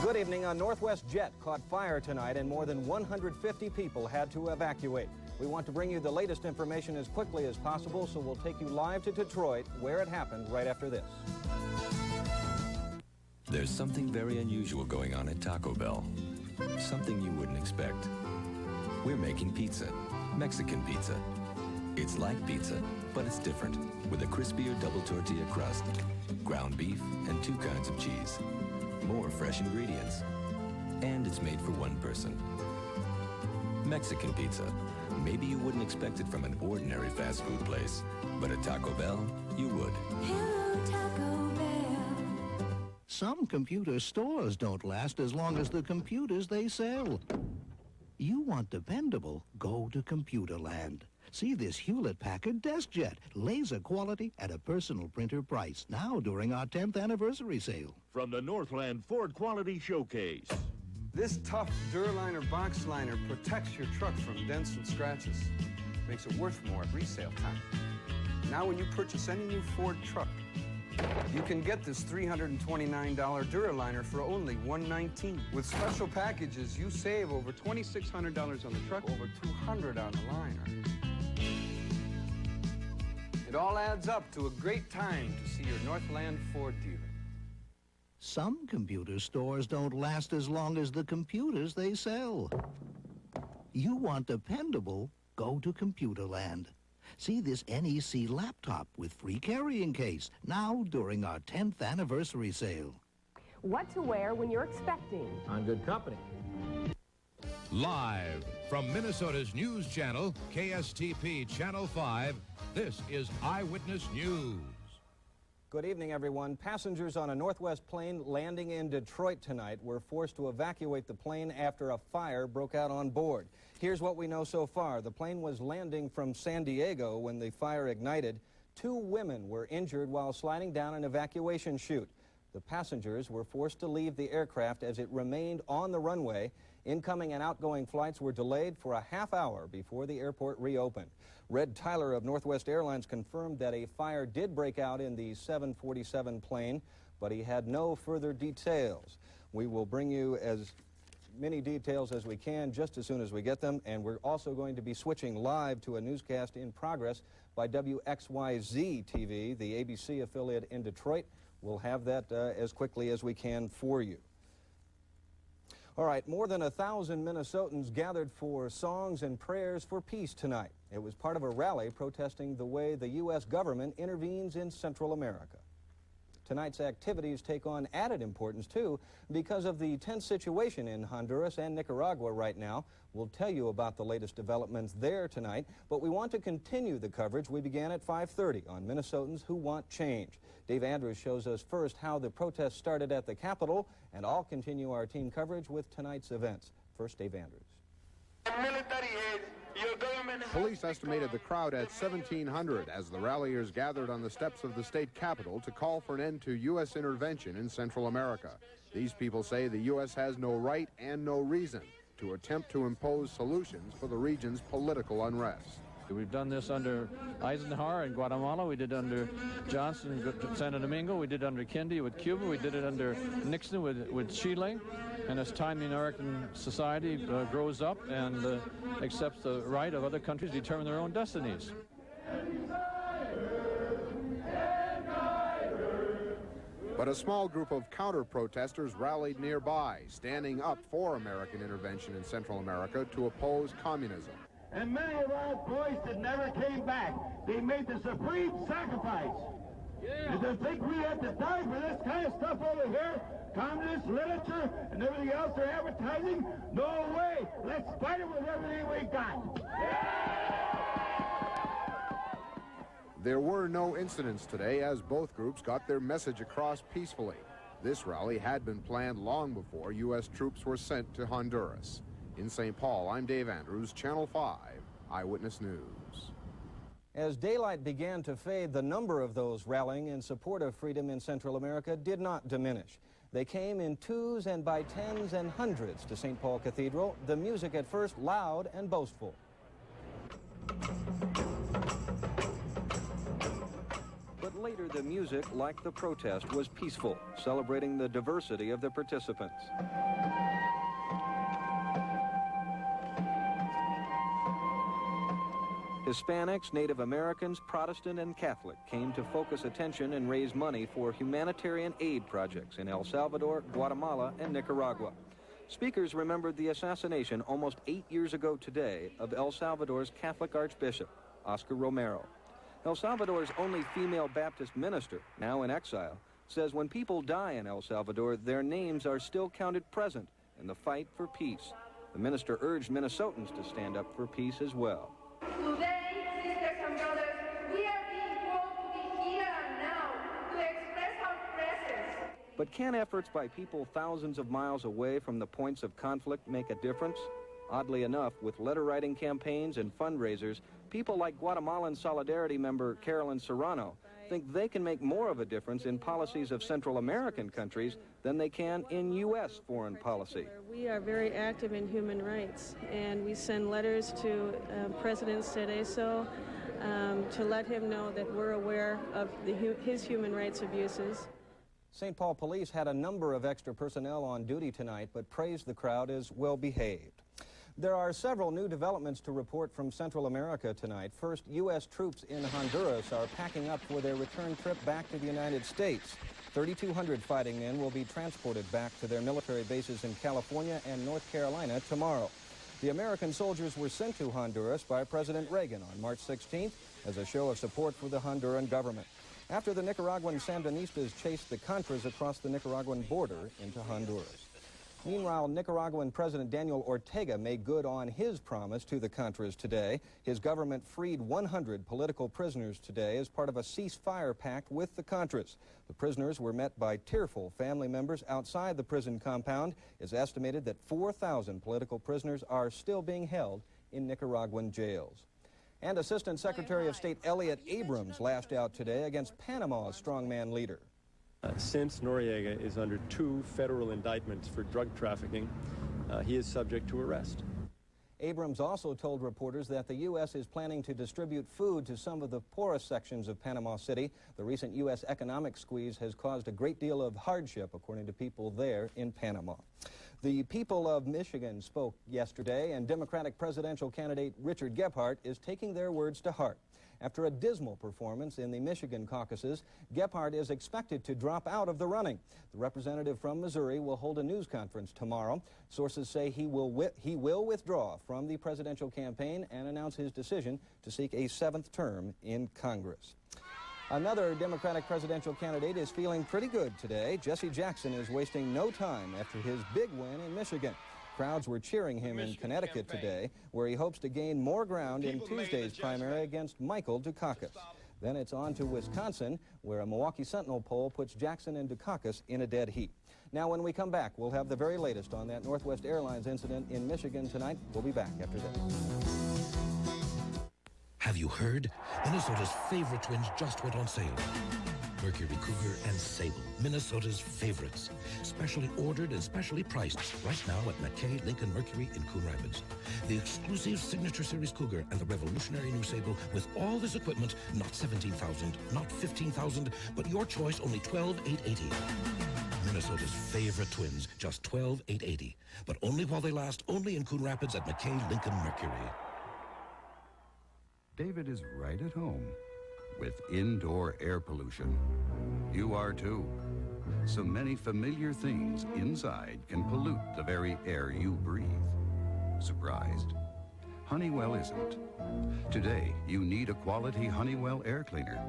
Good evening. A Northwest jet caught fire tonight and more than 150 people had to evacuate. We want to bring you the latest information as quickly as possible, so we'll take you live to Detroit, where it happened, right after this. There's something very unusual going on at Taco Bell. Something you wouldn't expect. We're making pizza, Mexican pizza. It's like pizza, but it's different, with a crispier double tortilla crust, ground beef, and 2 kinds of cheese. More fresh ingredients. And it's made for one person. Mexican pizza. Maybe you wouldn't expect it from an ordinary fast food place, but at Taco Bell, you would. Hello, Taco Bell. Some computer stores don't last as long as the computers they sell. You want dependable? Go to Computerland. See this Hewlett-Packard DeskJet, laser quality at a personal printer price, now during our 10th anniversary sale. From the Northland Ford Quality Showcase. This tough Durliner box liner protects your truck from dents and scratches. Makes it worth more at resale time. Now when you purchase any new Ford truck, you can get this $329 Duraliner for only $119. With special packages, you save over $2,600 on the truck, over $200 on the liner. It all adds up to a great time to see your Northland Ford dealer. Some computer stores don't last as long as the computers they sell. You want dependable? Go to Computerland. See this NEC laptop with free carrying case, now during our 10th anniversary sale. What to wear when you're expecting. On good company. Live from Minnesota's news channel, KSTP Channel 5, this is Eyewitness News. Good evening, everyone. Passengers on a Northwest plane landing in Detroit tonight were forced to evacuate the plane after a fire broke out on board. Here's what we know so far. The plane was landing from San Diego when the fire ignited. 2 women were injured while sliding down an evacuation chute. The passengers were forced to leave the aircraft as it remained on the runway. Incoming and outgoing flights were delayed for a half hour before the airport reopened. Red Tyler of Northwest Airlines confirmed that a fire did break out in the 747 plane, but he had no further details. We will bring you as many details as we can just as soon as we get them, and we're also going to be switching live to a newscast in progress by WXYZ TV, the ABC affiliate in Detroit. We'll have that as quickly as we can for you. All right, more than 1,000 Minnesotans gathered for songs and prayers for peace tonight. It was part of a rally protesting the way the U.S. government intervenes in Central America. Tonight's activities take on added importance, too, because of the tense situation in Honduras and Nicaragua right now. We'll tell you about the latest developments there tonight, but we want to continue the coverage we began at 5:30 on Minnesotans who want change. Dave Andrews shows us first how the protests started at the Capitol, and I'll continue our team coverage with tonight's events. First, Dave Andrews. Police estimated the crowd at 1,700 as the ralliers gathered on the steps of the state capitol to call for an end to U.S. intervention in Central America. These people say the U.S. has no right and no reason to attempt to impose solutions for the region's political unrest. We've done this under Eisenhower in Guatemala. We did under Johnson in Santo Domingo. We did under Kennedy with Cuba. We did it under Nixon with Chile. And as time the American society grows up and accepts the right of other countries to determine their own destinies. But a small group of counter-protesters rallied nearby, standing up for American intervention in Central America to oppose communism. And many of our boys that never came back, they made the supreme sacrifice. Yeah. And to think we have to die for this kind of stuff over here, communist literature and everything else they're advertising, no way. Let's fight it with everything we got. Yeah. There were no incidents today as both groups got their message across peacefully. This rally had been planned long before U.S. troops were sent to Honduras. In St. Paul, I'm Dave Andrews, Channel 5, Eyewitness News. As daylight began to fade, the number of those rallying in support of freedom in Central America did not diminish. They came in 2s and by 10s and 100s to St. Paul Cathedral, the music at first loud and boastful. But later the music, like the protest, was peaceful, celebrating the diversity of the participants. Hispanics, Native Americans, Protestant, and Catholic came to focus attention and raise money for humanitarian aid projects in El Salvador, Guatemala, and Nicaragua. Speakers remembered the assassination almost 8 years ago today of El Salvador's Catholic Archbishop, Oscar Romero. El Salvador's only female Baptist minister, now in exile, says when people die in El Salvador, their names are still counted present in the fight for peace. The minister urged Minnesotans to stand up for peace as well. Today, sisters and brothers, we are being called to be here and now to express our presence. But can efforts by people thousands of miles away from the points of conflict make a difference? Oddly enough, with letter-writing campaigns and fundraisers, people like Guatemalan Solidarity member Carolyn Serrano think they can make more of a difference in policies of Central American countries than they can in U.S. foreign policy. We are very active in human rights, and we send letters to President Cerezo to let him know that we're aware of his human rights abuses. St. Paul police had a number of extra personnel on duty tonight, but praised the crowd as well behaved. There are several new developments to report from Central America tonight. First, U.S. troops in Honduras are packing up for their return trip back to the United States. 3,200 fighting men will be transported back to their military bases in California and North Carolina tomorrow. The American soldiers were sent to Honduras by President Reagan on March 16th as a show of support for the Honduran government, after the Nicaraguan Sandinistas chased the Contras across the Nicaraguan border into Honduras. Meanwhile, Nicaraguan President Daniel Ortega made good on his promise to the Contras today. His government freed 100 political prisoners today as part of a ceasefire pact with the Contras. The prisoners were met by tearful family members outside the prison compound. It's estimated that 4,000 political prisoners are still being held in Nicaraguan jails. And Assistant Secretary of State Elliott Abrams lashed out today against Panama's strongman leader. Since Noriega is under 2 federal indictments for drug trafficking, he is subject to arrest. Abrams also told reporters that the U.S. is planning to distribute food to some of the poorest sections of Panama City. The recent U.S. economic squeeze has caused a great deal of hardship, according to people there in Panama. The people of Michigan spoke yesterday, and Democratic presidential candidate Richard Gephardt is taking their words to heart. After a dismal performance in the Michigan caucuses, Gephardt is expected to drop out of the running. The representative from Missouri will hold a news conference tomorrow. Sources say he will withdraw from the presidential campaign and announce his decision to seek a 7th term in Congress. Another Democratic presidential candidate is feeling pretty good today. Jesse Jackson is wasting no time after his big win in Michigan. Crowds were cheering him in Connecticut today, where he hopes to gain more ground in Tuesday's primary against Michael Dukakis. Then it's on to Wisconsin, where a Milwaukee Sentinel poll puts Jackson and Dukakis in a dead heat. Now, when we come back, we'll have the very latest on that Northwest Airlines incident in Michigan tonight. We'll be back after this. Have you heard? Minnesota's favorite twins just went on sale. Mercury Cougar and Sable, Minnesota's favorites. Specially ordered and specially priced right now at McKay Lincoln Mercury in Coon Rapids. The exclusive Signature Series Cougar and the revolutionary new Sable with all this equipment, not $17,000, not $15,000, but your choice, only $12,880. Minnesota's favorite twins, just $12,880. But only while they last, only in Coon Rapids at McKay Lincoln Mercury. David is right at home with indoor air pollution. You are too. So many familiar things inside can pollute the very air you breathe. Surprised? Honeywell isn't. Today, you need a quality Honeywell air cleaner.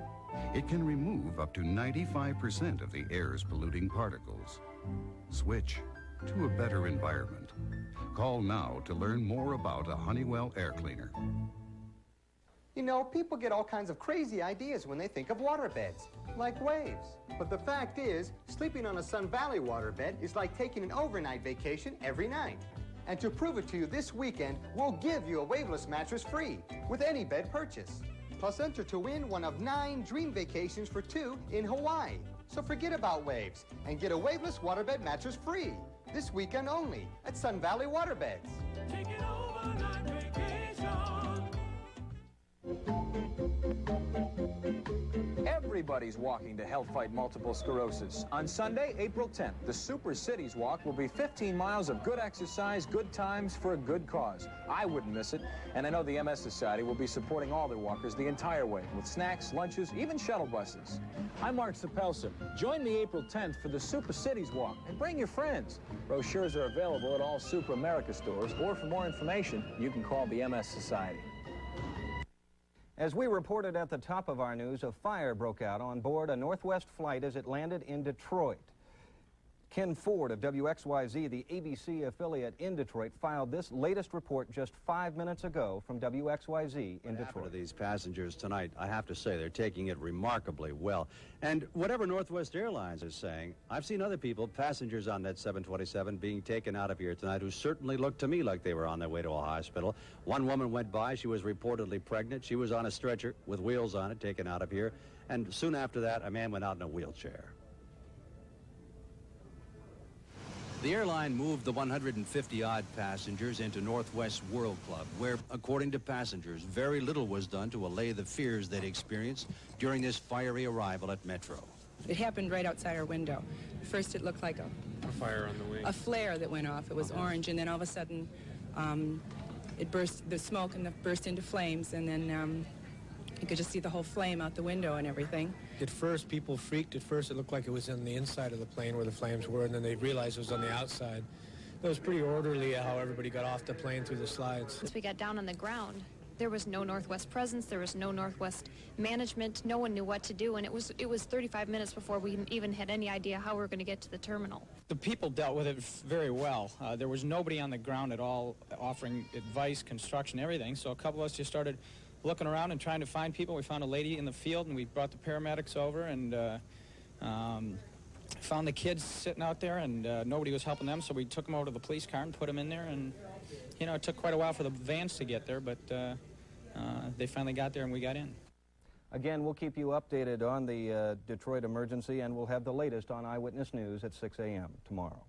It can remove up to 95% of the air's polluting particles. Switch to a better environment. Call now to learn more about a Honeywell air cleaner. You know, people get all kinds of crazy ideas when they think of waterbeds, like waves. But the fact is, sleeping on a Sun Valley waterbed is like taking an overnight vacation every night. And to prove it to you this weekend, we'll give you a waveless mattress free with any bed purchase. Plus, enter to win one of 9 dream vacations for 2 in Hawaii. So forget about waves and get a waveless waterbed mattress free this weekend only at Sun Valley Waterbeds. Take it overnight vacation. Every everybody's walking to help fight multiple sclerosis. On Sunday, April 10th, the Super Cities Walk will be 15 miles of good exercise, good times for a good cause. I wouldn't miss it, and I know the MS Society will be supporting all their walkers the entire way, with snacks, lunches, even shuttle buses. I'm Mark Sapelson. Join me April 10th for the Super Cities Walk, and bring your friends. Brochures are available at all Super America stores, or for more information, you can call the MS Society. As we reported at the top of our news, a fire broke out on board a Northwest flight as it landed in Detroit. Ken Ford of WXYZ, the ABC affiliate in Detroit, filed this latest report just 5 minutes ago from WXYZ in Detroit. To these passengers tonight, I have to say they're taking it remarkably well. And whatever Northwest Airlines is saying, I've seen other people, passengers on that 727, being taken out of here tonight who certainly looked to me like they were on their way to a hospital. One woman went by. She was reportedly pregnant. She was on a stretcher with wheels on it, taken out of here. And soon after that, a man went out in a wheelchair. The airline moved the 150-odd passengers into Northwest World Club, where, according to passengers, very little was done to allay the fears they'd experienced during this fiery arrival at Metro. It happened right outside our window. First, it looked like a fire on the wing. A flare that went off. It was orange, and then all of a sudden, it burst. The smoke and burst into flames, and then you could just see the whole flame out the window and everything. At first, people freaked. At first, it looked like it was on the inside of the plane where the flames were, and then they realized it was on the outside. It was pretty orderly how everybody got off the plane through the slides. Once we got down on the ground, there was no Northwest presence, there was no Northwest management, no one knew what to do, and it was 35 minutes before we even had any idea how we were going to get to the terminal. The people dealt with it very well. There was nobody on the ground at all offering advice, construction, everything, so a couple of us just started looking around and trying to find people. We found a lady in the field, and we brought the paramedics over and found the kids sitting out there, and nobody was helping them, so we took them over to the police car and put them in there, and, you know, it took quite a while for the vans to get there, but they finally got there and we got in. Again, we'll keep you updated on the Detroit emergency, and we'll have the latest on Eyewitness News at 6 a.m. tomorrow.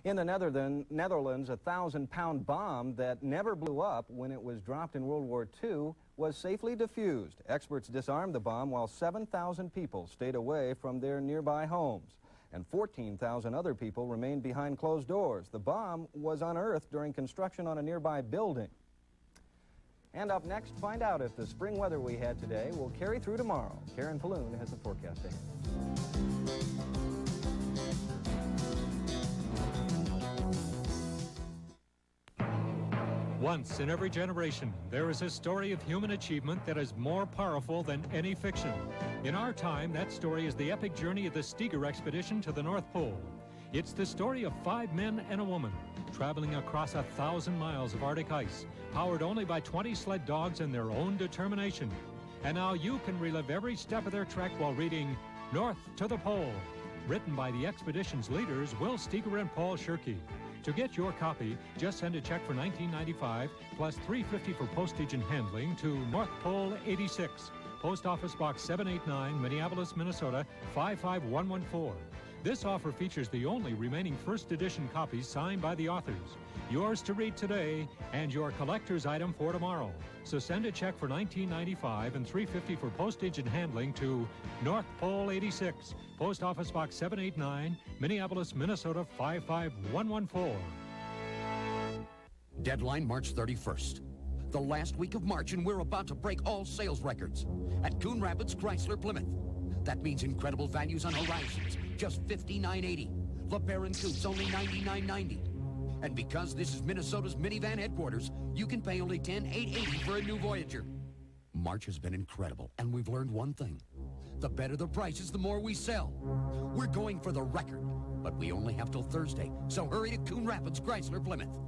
In the Netherlands, a 1,000-pound bomb that never blew up when it was dropped in World War II was safely defused. Experts disarmed the bomb while 7,000 people stayed away from their nearby homes, and 14,000 other people remained behind closed doors. The bomb was unearthed during construction on a nearby building. And up next, find out if the spring weather we had today will carry through tomorrow. Karen Filloon has the forecast ahead. Once in every generation, there is a story of human achievement that is more powerful than any fiction. In our time, that story is the epic journey of the Steger expedition to the North Pole. It's the story of 5 men and a woman traveling across 1,000 miles of Arctic ice, powered only by 20 sled dogs and their own determination. And now you can relive every step of their trek while reading North to the Pole, written by the expedition's leaders, Will Steger and Paul Shirky. To get your copy, just send a check for $19.95 plus $3.50 for postage and handling to North Pole 86, Post Office Box 789, Minneapolis, Minnesota 55114. This offer features the only remaining first edition copies signed by the authors. Yours to read today and your collector's item for tomorrow. So send a check for $19.95 and $3.50 for postage and handling to North Pole 86, Post Office Box 789, Minneapolis, Minnesota 55114. Deadline March 31st. The last week of March, and we're about to break all sales records at Coon Rapids Chrysler Plymouth. That means incredible values on Horizons, just $59.80. LeBaron Coupes, only $99.90. And because this is Minnesota's minivan headquarters, you can pay only $10,880 for a new Voyager. March has been incredible, and we've learned one thing. The better the prices, the more we sell. We're going for the record, but we only have till Thursday, so hurry to Coon Rapids Chrysler Plymouth.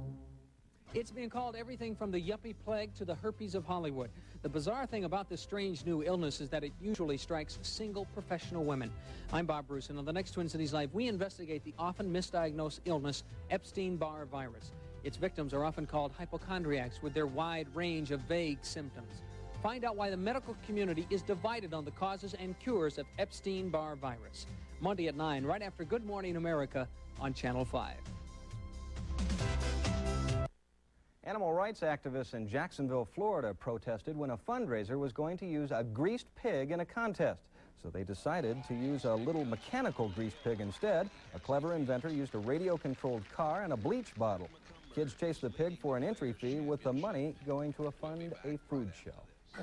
It's being called everything from the yuppie plague to the herpes of Hollywood. The bizarre thing about this strange new illness is that it usually strikes single professional women. I'm Bob Bruce, and on the next Twin Cities Live, we investigate the often misdiagnosed illness, Epstein-Barr virus. Its victims are often called hypochondriacs with their wide range of vague symptoms. Find out why the medical community is divided on the causes and cures of Epstein-Barr virus. Monday at 9, right after Good Morning America on Channel 5. Animal rights activists in Jacksonville, Florida protested when a fundraiser was going to use a greased pig in a contest. So they decided to use a little mechanical grease pig instead. A clever inventor used a radio-controlled car and a bleach bottle. Kids chased the pig for an entry fee, with the money going to fund a food show.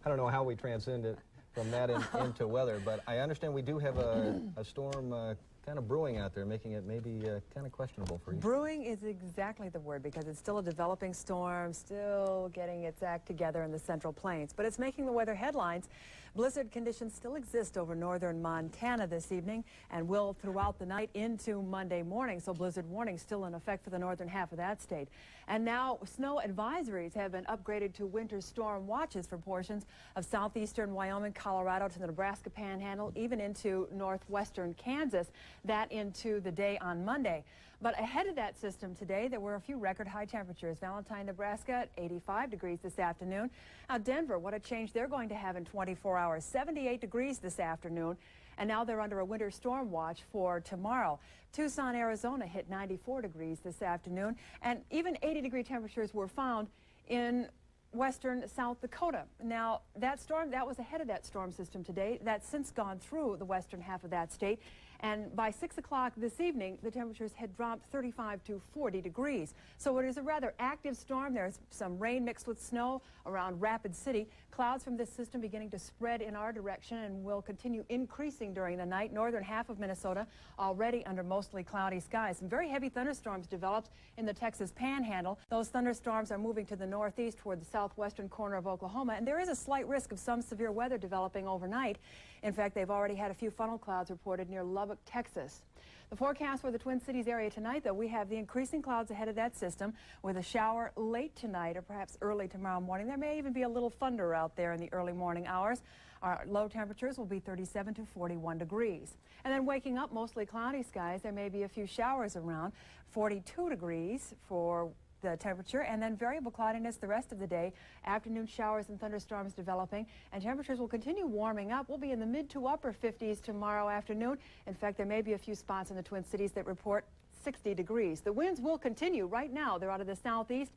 I don't know how we transcend it from that into weather, but I understand we do have a storm kind of brewing out there, making it maybe kind of questionable for you. Brewing is exactly the word, because it's still a developing storm, still getting its act together in the Central Plains, but it's making the weather headlines. Blizzard conditions still exist over northern Montana this evening and will throughout the night into Monday morning, so blizzard warnings still in effect for the northern half of that state. And now snow advisories have been upgraded to winter storm watches for portions of southeastern Wyoming, Colorado to the Nebraska Panhandle, even into northwestern Kansas, that into the day on Monday. But ahead of that system today, there were a few record high temperatures. Valentine, Nebraska at 85 degrees this afternoon. Now Denver, what a change they're going to have in 24 hours. 78 degrees this afternoon. And now they're under a winter storm watch for tomorrow. Tucson, Arizona hit 94 degrees this afternoon. And even 80-degree temperatures were found in western South Dakota. Now, that storm, that was ahead of that storm system today. That's since gone through the western half of that state. And by 6 o'clock this evening, the temperatures had dropped 35 to 40 degrees. So it is a rather active storm. There's some rain mixed with snow around Rapid City. Clouds from this system beginning to spread in our direction and will continue increasing during the night. Northern half of Minnesota already under mostly cloudy skies. Some very heavy thunderstorms developed in the Texas Panhandle. Those thunderstorms are moving to the northeast toward the southwestern corner of Oklahoma, and there is a slight risk of some severe weather developing overnight. In fact, they've already had a few funnel clouds reported near Lubbock, Texas. The forecast for the Twin Cities area tonight, though, we have the increasing clouds ahead of that system with a shower late tonight or perhaps early tomorrow morning. There may even be a little thunder out there in the early morning hours. Our low temperatures will be 37 to 41 degrees. And then waking up, mostly cloudy skies. There may be a few showers around. 42 degrees for the temperature, and then variable cloudiness the rest of the day. Afternoon showers and thunderstorms developing, and temperatures will continue warming up. We'll be in the mid to upper 50s tomorrow afternoon. In fact, there may be a few spots in the Twin Cities that report 60 degrees. The winds will continue. Right now, they're out of the southeast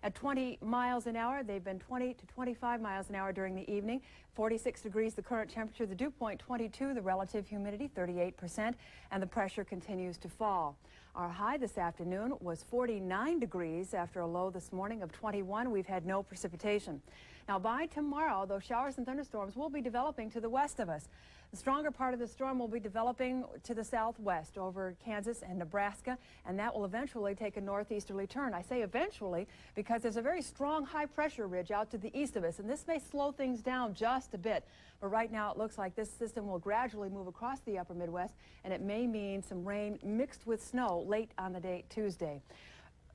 at 20 miles an hour. They've been 20 to 25 miles an hour during the evening. 46 degrees the current temperature, the dew point 22, the relative humidity 38%, and the pressure continues to fall. Our high this afternoon was 49 degrees after a low this morning of 21. We've had no precipitation. Now by tomorrow, those showers and thunderstorms will be developing to the west of us. The stronger part of the storm will be developing to the southwest over Kansas and Nebraska, and that will eventually take a northeasterly turn. I say eventually because there's a very strong high pressure ridge out to the east of us, and this may slow things down just a bit. But right now it looks like this system will gradually move across the upper Midwest, and it may mean some rain mixed with snow late on the day Tuesday.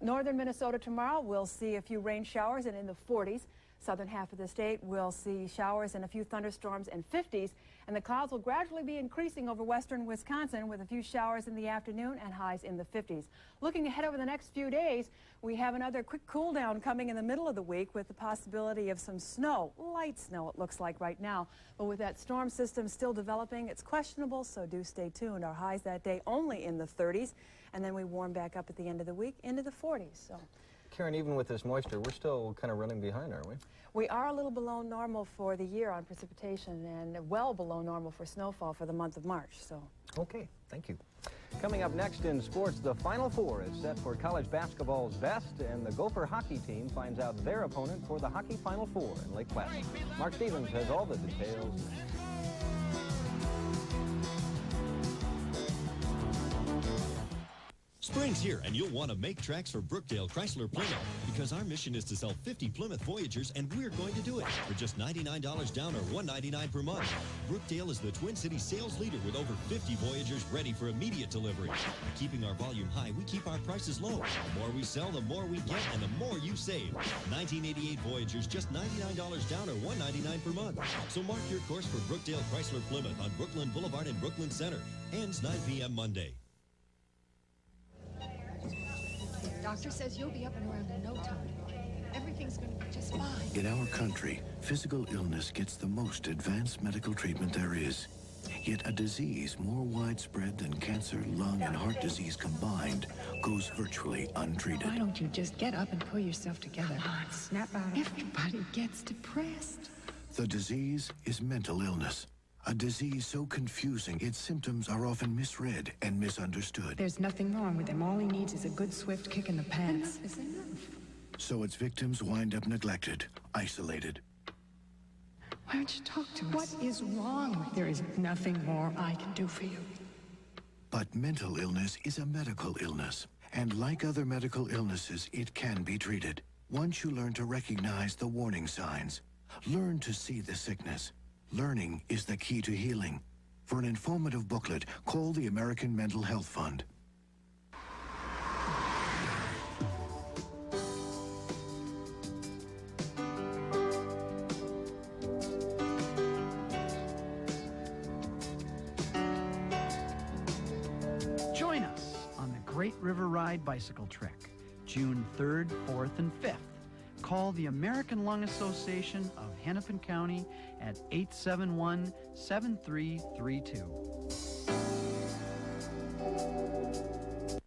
Northern Minnesota tomorrow will see a few rain showers and in the 40s. Southern half of the state will see showers and a few thunderstorms in 50s, and the clouds will gradually be increasing over western Wisconsin with a few showers in the afternoon and highs in the 50s. Looking ahead over the next few days, we have another quick cool down coming in the middle of the week with the possibility of some snow, light snow it looks like right now. But with that storm system still developing, it's questionable, so do stay tuned. Our highs that day only in the 30s, and then we warm back up at the end of the week into the 40s. So. Karen, even with this moisture, we're still kind of running behind, aren't we? We are a little below normal for the year on precipitation and well below normal for snowfall for the month of March. So. Okay, thank you. Coming up next in sports, the Final Four is set for college basketball's best, and the Gopher hockey team finds out their opponent for the Hockey Final Four in Lake Placid. Mark Stevens has all the details. Spring's here, and you'll want to make tracks for Brookdale Chrysler Plymouth, because our mission is to sell 50 Plymouth Voyagers, and we're going to do it for just $99 down or $199 per month. Brookdale is the Twin Cities sales leader with over 50 Voyagers ready for immediate delivery. By keeping our volume high, we keep our prices low. The more we sell, the more we get, and the more you save. 1988 Voyagers, just $99 down or $199 per month. So mark your course for Brookdale Chrysler Plymouth on Brooklyn Boulevard in Brooklyn Center. Ends 9 p.m. Monday. Doctor says you'll be up and around in no time. Everything's going to be just fine. In our country, physical illness gets the most advanced medical treatment there is. Yet a disease more widespread than cancer, lung, and heart disease combined goes virtually untreated. Why don't you just get up and pull yourself together? Snap out. Everybody gets depressed. The disease is mental illness. A disease so confusing its symptoms are often misread and misunderstood. There's nothing wrong with him. All he needs is a good swift kick in the pants. Enough is enough. So its victims wind up neglected, isolated. Why don't you talk to us? What is wrong? There is nothing more I can do for you. But mental illness is a medical illness. And like other medical illnesses, it can be treated. Once you learn to recognize the warning signs, learn to see the sickness. Learning is the key to healing. For an informative booklet, call the American Mental Health Fund. Join us on the Great River Ride Bicycle Trek, June 3rd, 4th, and 5th. Call the American Lung Association of Hennepin County at 871-7332.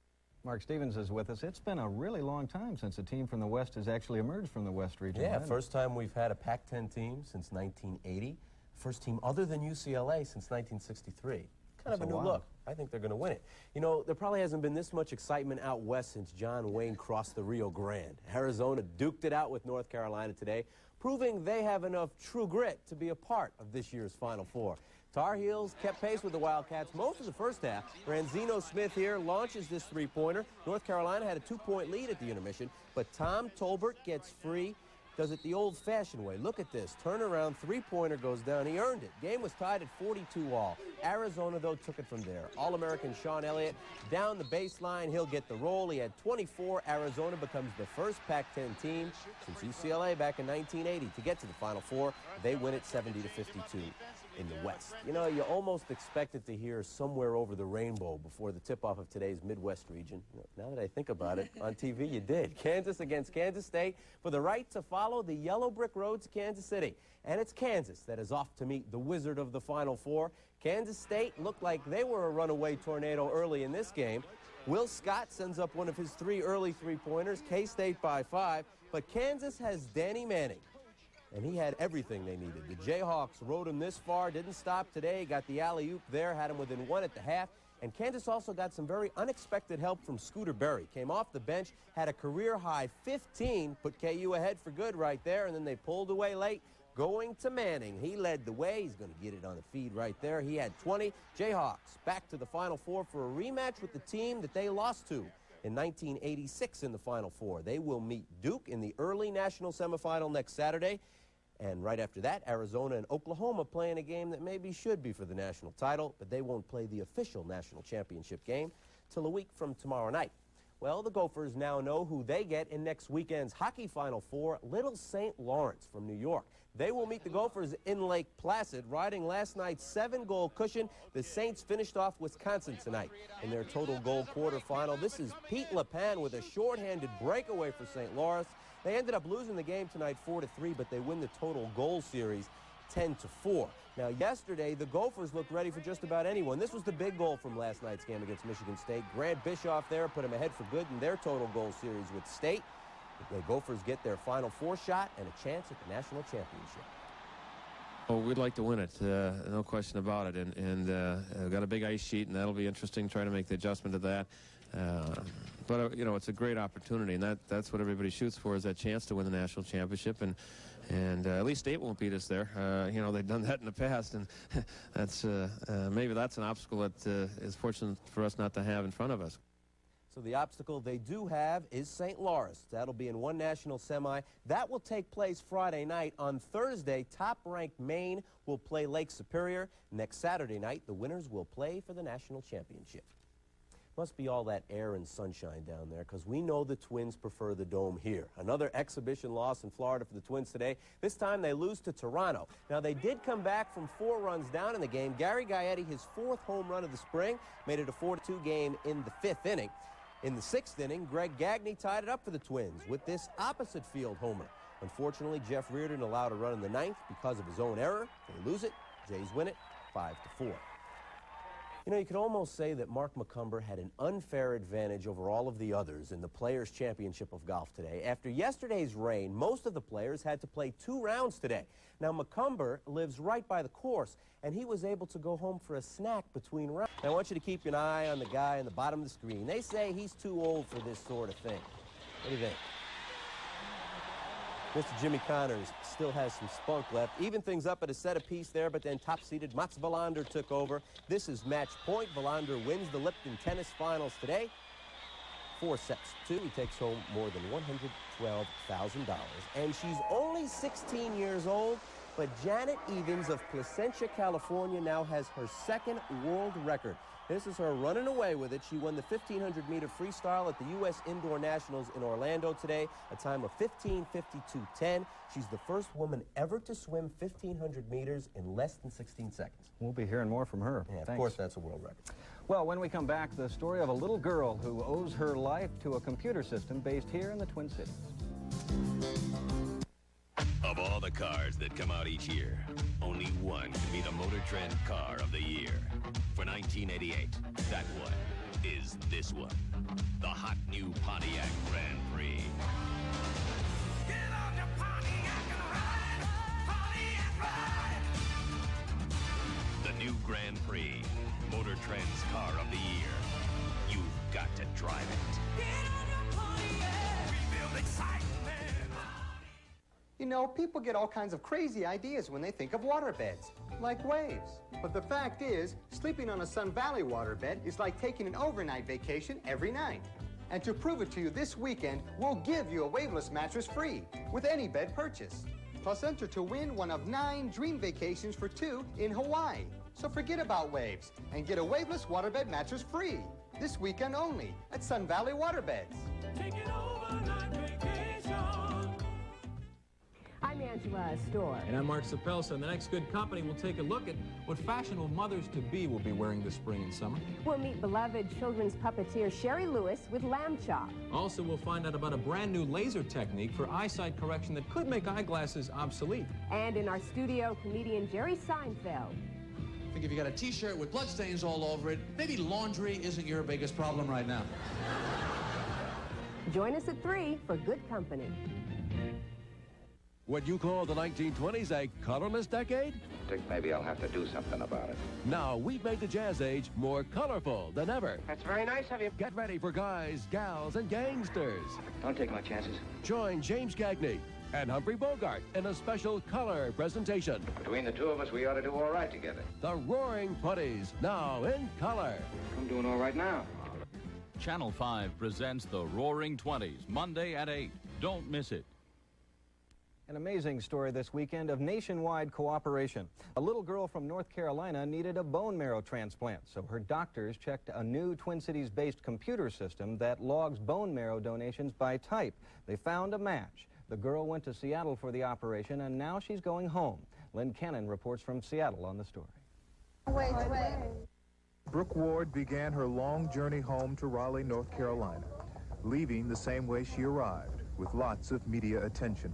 Mark Stevens is with us. It's been a really long time since a team from the West has actually emerged from the West region. Yeah, first time we've had a Pac-10 team since 1980. First team other than UCLA since 1963. Kind of a new look. I think they're going to win it. You know, there probably hasn't been this much excitement out west since John Wayne crossed the Rio Grande. Arizona duked it out with North Carolina today, proving they have enough true grit to be a part of this year's Final Four. Tar Heels kept pace with the Wildcats most of the first half. Ranzino Smith here launches this three-pointer. North Carolina had a 2-point lead at the intermission, but Tom Tolbert gets free. Does it the old-fashioned way. Look at this. Turnaround, three-pointer goes down. He earned it. Game was tied at 42-all. Arizona, though, took it from there. All-American Sean Elliott down the baseline. He'll get the roll. He had 24. Arizona becomes the first Pac-10 team since UCLA back in 1980 to get to the Final Four. They win it 70-52 in the West. You know, you almost expected to hear Somewhere Over the Rainbow before the tip-off of today's Midwest region. Now that I think about it, on TV you did. Kansas against Kansas State for the right to follow the yellow brick road to Kansas City. And it's Kansas that is off to meet the wizard of the Final Four. Kansas State looked like they were a runaway tornado early in this game. Will Scott sends up one of his 3 early three-pointers, K-State by 5. But Kansas has Danny Manning. And he had everything they needed. The Jayhawks rode him this far, didn't stop today, got the alley-oop there, had him within 1 at the half. And Kansas also got some very unexpected help from Scooter Berry. Came off the bench, had a career-high 15, put KU ahead for good right there, and then they pulled away late, going to Manning. He led the way. He's going to get it on the feed right there. He had 20. Jayhawks back to the Final Four for a rematch with the team that they lost to in 1986 in the Final Four. They will meet Duke in the early national semifinal next Saturday. And right after that, Arizona and Oklahoma playing a game that maybe should be for the national title, but they won't play the official national championship game till a week from tomorrow night. Well, the Gophers now know who they get in next weekend's hockey Final Four, Little St. Lawrence from New York. They will meet the Gophers in Lake Placid, riding last night's 7-goal cushion. The Saints finished off Wisconsin tonight in their total goal quarterfinal. This is Pete LePan with a shorthanded breakaway for St. Lawrence. They ended up losing the game tonight 4-3, but they win the total goal series 10-4. Now, yesterday, the Gophers looked ready for just about anyone. This was the big goal from last night's game against Michigan State. Grant Bischoff there put them ahead for good in their total goal series with State. The Gophers get their Final Four shot and a chance at the national championship. Oh, we'd like to win it, no question about it. And we've got a big ice sheet, and that'll be interesting trying to make the adjustment to that. But you know, it's a great opportunity, and that's what everybody shoots for, is that chance to win the national championship. And at least State won't beat us there. You know, they've done that in the past, and that's maybe that's an obstacle that is fortunate for us not to have in front of us. So the obstacle they do have is St. Lawrence. That'll be in one national semi. That will take place Friday night. On Thursday, top-ranked Maine will play Lake Superior. Next Saturday night, the winners will play for the national championship. Must be all that air and sunshine down there, because we know the Twins prefer the Dome here. Another exhibition loss in Florida for the Twins today. This time they lose to Toronto. Now, they did come back from 4 runs down in the game. Gary Gaetti, his 4th home run of the spring, made it a 4-2 game in the 5th inning. In the 6th inning, Greg Gagne tied it up for the Twins with this opposite field homer. Unfortunately, Jeff Reardon allowed a run in the 9th because of his own error. They lose it. Jays win it 5-4. You You know, you could almost say that Mark McCumber had an unfair advantage over all of the others in the Players' Championship of Golf today. After yesterday's rain, most of the players had to play 2 rounds today. Now, McCumber lives right by the course, and he was able to go home for a snack between rounds. Now, I want you to keep an eye on the guy on the bottom of the screen. They say he's too old for this sort of thing. What do you think? Mr. Jimmy Connors still has some spunk left. Even things up at a set apiece there, but then top-seeded Mats Wilander took over. This is match point. Wilander wins the Lipton Tennis Finals today. 4 sets to 2. He takes home more than $112,000. And she's only 16 years old, but Janet Evans of Placentia, California now has her 2nd world record. This is her running away with it. She won the 1,500-meter freestyle at the U.S. Indoor Nationals in Orlando today, a time of 15:52.10. She's the first woman ever to swim 1,500 meters in less than 16 seconds. We'll be hearing more from her. Yeah, of course, that's a world record. Well, when we come back, the story of a little girl who owes her life to a computer system based here in the Twin Cities. Of all the cars that come out each year, only one can be the Motor Trend Car of the Year. For 1988, that one is this one, the hot new Pontiac Grand Prix. Get on your Pontiac and ride, Pontiac ride! The new Grand Prix, Motor Trend's Car of the Year. You've got to drive it. Get on your Pontiac, we build excitement. You know, people get all kinds of crazy ideas when they think of waterbeds, like waves. But the fact is, sleeping on a Sun Valley waterbed is like taking an overnight vacation every night. And to prove it to you this weekend, we'll give you a waveless mattress free with any bed purchase. Plus, enter to win one of 9 dream vacations for 2 in Hawaii. So forget about waves and get a waveless waterbed mattress free this weekend only at Sun Valley Waterbeds. Take an overnight vacation. I'm Angela Storr. And I'm Mark Sapelsa. And the next Good Company will take a look at what fashionable mothers-to-be will be wearing this spring and summer. We'll meet beloved children's puppeteer Sherry Lewis with Lamb Chop. Also, we'll find out about a brand new laser technique for eyesight correction that could make eyeglasses obsolete. And in our studio, comedian Jerry Seinfeld. I think if you got a T-shirt with bloodstains all over it, maybe laundry isn't your biggest problem right now. Join us at 3 for Good Company. Would you call the 1920s a colorless decade? I think maybe I'll have to do something about it. Now, we've made the jazz age more colorful than ever. That's very nice of you. Get ready for guys, gals, and gangsters. Don't take my chances. Join James Cagney and Humphrey Bogart in a special color presentation. Between the two of us, we ought to do all right together. The Roaring Twenties, now in color. I'm doing all right now. Channel 5 presents The Roaring Twenties, Monday at 8. Don't miss it. An amazing story this weekend of nationwide cooperation. A little girl from North Carolina needed a bone marrow transplant, so her doctors checked a new Twin Cities-based computer system that logs bone marrow donations by type. They found a match. The girl went to Seattle for the operation, and now she's going home. Lynn Cannon reports from Seattle on the story. Wait. Brooke Ward began her long journey home to Raleigh, North Carolina, leaving the same way she arrived, with lots of media attention.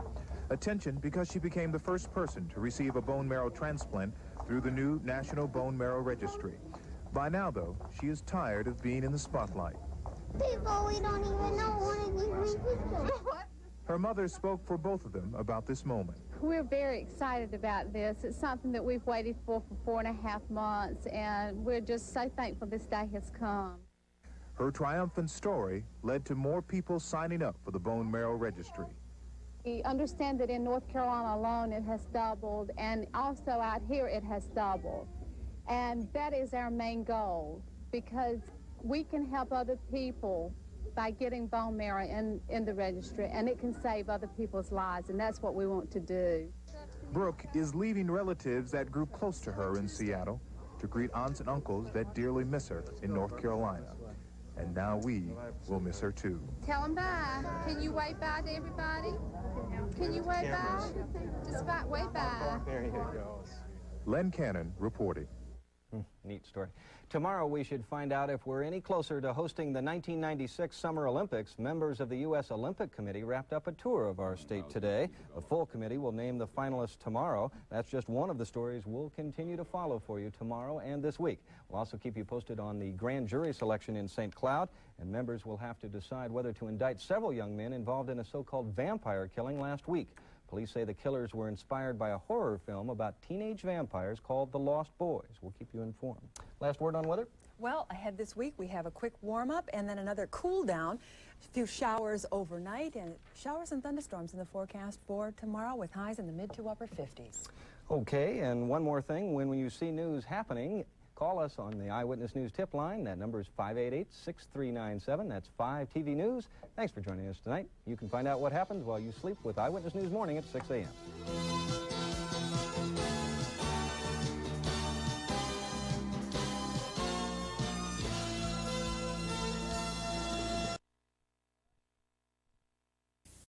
Attention because she became the first person to receive a bone marrow transplant through the new National Bone Marrow Registry. By now, though, she is tired of being in the spotlight. People we don't even know want to give me Her mother spoke for both of them about this moment. We're very excited about this. It's something that we've waited for 4.5 months, and we're just so thankful this day has come. Her triumphant story led to more people signing up for the bone marrow registry. We understand that in North Carolina alone it has doubled, and also out here it has doubled. And that is our main goal, because we can help other people by getting bone marrow in the registry, and it can save other people's lives, and that's what we want to do. Brooke is leaving relatives that grew close to her in Seattle to greet aunts and uncles that dearly miss her in North Carolina. And now we will miss her too. Tell them bye. Can you wave bye to everybody? Can you wave bye? Just wave bye. There he goes. Len Cannon reporting. Neat story. Tomorrow we should find out if we're any closer to hosting the 1996 Summer Olympics. Members of the U.S. Olympic Committee wrapped up a tour of our state today. The full committee will name the finalists tomorrow. That's just one of the stories we'll continue to follow for you tomorrow and this week. We'll also keep you posted on the grand jury selection in St. Cloud, and members will have to decide whether to indict several young men involved in a so-called vampire killing last week. Police say the killers were inspired by a horror film about teenage vampires called The Lost Boys. We'll keep you informed. Last word on weather? Well, ahead this week we have a quick warm-up and then another cool down. A few showers overnight and showers and thunderstorms in the forecast for tomorrow with highs in the mid to upper 50s. Okay, and one more thing. When you see news happening, call us on the Eyewitness News tip line. That number is 588-6397. That's 5 TV News. Thanks for joining us tonight. You can find out what happens while you sleep with Eyewitness News Morning at 6 a.m.